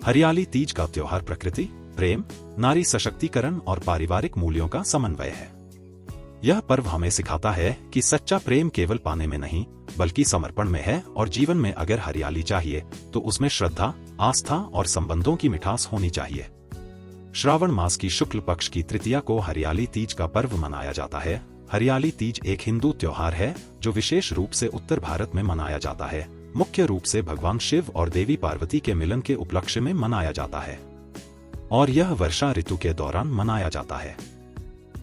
हरियाली तीज का त्योहार प्रकृति, प्रेम, नारी सशक्तिकरण और पारिवारिक मूल्यों का समन्वय है। यह पर्व हमें सिखाता है कि सच्चा प्रेम केवल पाने में नहीं बल्कि समर्पण में है और जीवन में अगर हरियाली चाहिए तो उसमें श्रद्धा, आस्था और संबंधों की मिठास होनी चाहिए। श्रावण मास की शुक्ल पक्ष की तृतीया को हरियाली तीज का पर्व मनाया जाता है। हरियाली तीज एक हिंदू त्योहार है जो विशेष रूप से उत्तर भारत में मनाया जाता है। मुख्य रूप से भगवान शिव और देवी पार्वती के मिलन के उपलक्ष्य में मनाया जाता है और यह वर्षा ऋतु के दौरान मनाया जाता है।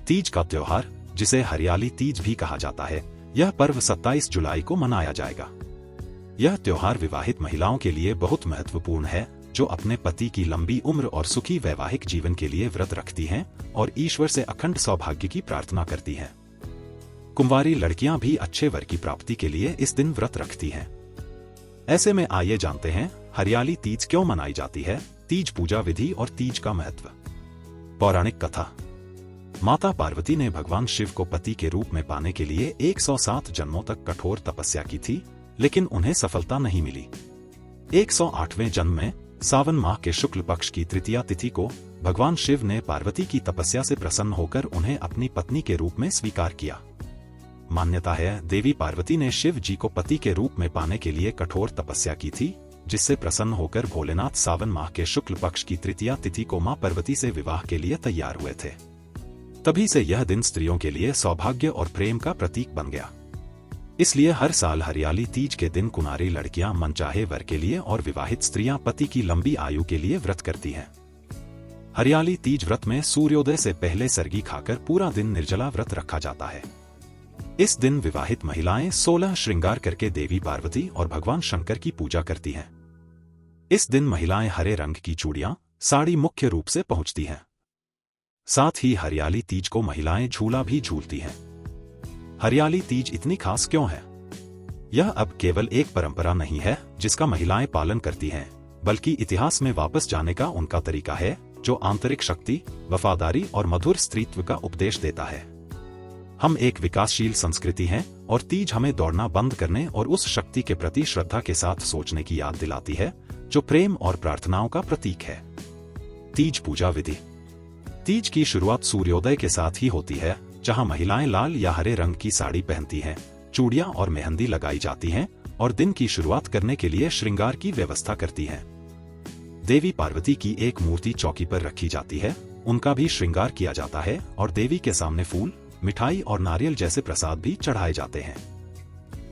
तीज का त्योहार, जिसे हरियाली तीज भी कहा जाता है, यह पर्व 27 जुलाई को मनाया जाएगा। यह त्योहार विवाहित महिलाओं के लिए बहुत महत्वपूर्ण है जो अपने पति की लंबी उम्र और सुखी वैवाहिक जीवन के लिए व्रत रखती हैं और ईश्वर से अखंड सौभाग्य की प्रार्थना करती हैं। कुंवारी लड़कियां भी अच्छे वर की प्राप्ति के लिए इस दिन व्रत रखती हैं। ऐसे में आइए जानते हैं हरियाली तीज क्यों मनाई जाती है, तीज पूजा विधि और तीज का महत्व। पौराणिक कथा। माता पार्वती ने भगवान शिव को पति के रूप में पाने के लिए 107 जन्मों तक कठोर तपस्या की थी, लेकिन उन्हें सफलता नहीं मिली। 108वें जन्म में सावन माह के शुक्ल पक्ष की तृतीया तिथि को भगवान शिव ने पार्वती की तपस्या से प्रसन्न होकर उन्हें अपनी पत्नी के रूप में स्वीकार किया। मान्यता है देवी पार्वती ने शिव जी को पति के रूप में पाने के लिए कठोर तपस्या की थी, जिससे प्रसन्न होकर भोलेनाथ सावन माह के शुक्ल पक्ष की तृतीया तिथि को मां पार्वती से विवाह के लिए तैयार हुए थे। तभी से यह दिन स्त्रियों के लिए सौभाग्य और प्रेम का प्रतीक बन गया। इसलिए हर साल हरियाली तीज के दिन कुंवारी लड़कियां मनचाहे वर के लिए और विवाहित स्त्रियां पति की लंबी आयु के लिए व्रत करती हैं। हरियाली तीज व्रत में सूर्योदय से पहले सरगी खाकर पूरा दिन निर्जला व्रत रखा जाता है। इस दिन विवाहित महिलाएं 16 श्रृंगार करके देवी पार्वती और भगवान शंकर की पूजा करती हैं। इस दिन महिलाएं हरे रंग की चूड़ियां, साड़ी मुख्य रूप से पहुंचती हैं। साथ ही हरियाली तीज को महिलाएं झूला भी झूलती हैं। हरियाली तीज इतनी खास क्यों है? यह अब केवल एक परंपरा नहीं है जिसका महिलाएं पालन करती हैं, बल्कि इतिहास में वापस जाने का उनका तरीका है जो आंतरिक शक्ति, वफादारी और मधुर स्त्रीत्व का उपदेश देता है। हम एक विकासशील संस्कृति हैं और तीज हमें दौड़ना बंद करने और उस शक्ति के प्रति श्रद्धा के साथ सोचने की याद दिलाती है जो प्रेम और प्रार्थनाओं का प्रतीक है। तीज पूजा विधि। तीज की शुरुआत सूर्योदय के साथ ही होती है, जहां महिलाएं लाल या हरे रंग की साड़ी पहनती हैं, चूड़ियां और मेहंदी लगाई जाती हैं और दिन की शुरुआत करने के लिए श्रृंगार की व्यवस्था करती हैं। देवी पार्वती की एक मूर्ति चौकी पर रखी जाती है, उनका भी श्रृंगार किया जाता है और देवी के सामने फूल, मिठाई और नारियल जैसे प्रसाद भी चढ़ाए जाते हैं।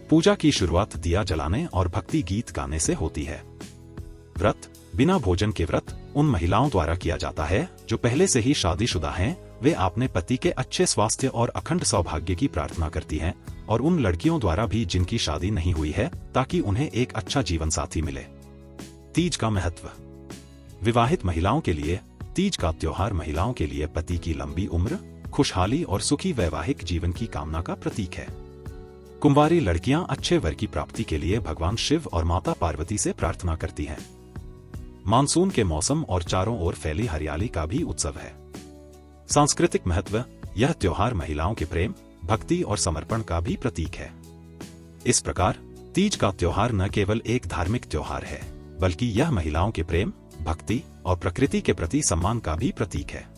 पूजा की शुरुआत दिया जलाने और भक्ति गीत गाने से होती है। व्रत। बिना भोजन के व्रत उन महिलाओं द्वारा किया जाता है जो पहले से ही शादीशुदा हैं। वे अपने पति के अच्छे स्वास्थ्य और अखंड सौभाग्य की प्रार्थना करती हैं और उन लड़कियों द्वारा भी जिनकी शादी नहीं हुई है ताकि उन्हें एक अच्छा जीवन साथी मिले। तीज का महत्व। विवाहित महिलाओं के लिए तीज का त्योहार महिलाओं के लिए पति की लंबी उम्र, खुशहाली और सुखी वैवाहिक जीवन की कामना का प्रतीक है। कुंवारी लड़कियां अच्छे वर की प्राप्ति के लिए भगवान शिव और माता पार्वती से प्रार्थना करती हैं। मानसून के मौसम और चारों ओर फैली हरियाली का भी उत्सव है। सांस्कृतिक महत्व। यह त्योहार महिलाओं के प्रेम, भक्ति और समर्पण का भी प्रतीक है। इस प्रकार तीज का त्योहार न केवल एक धार्मिक त्योहार है, बल्कि यह महिलाओं के प्रेम, भक्ति और प्रकृति के प्रति सम्मान का भी प्रतीक है।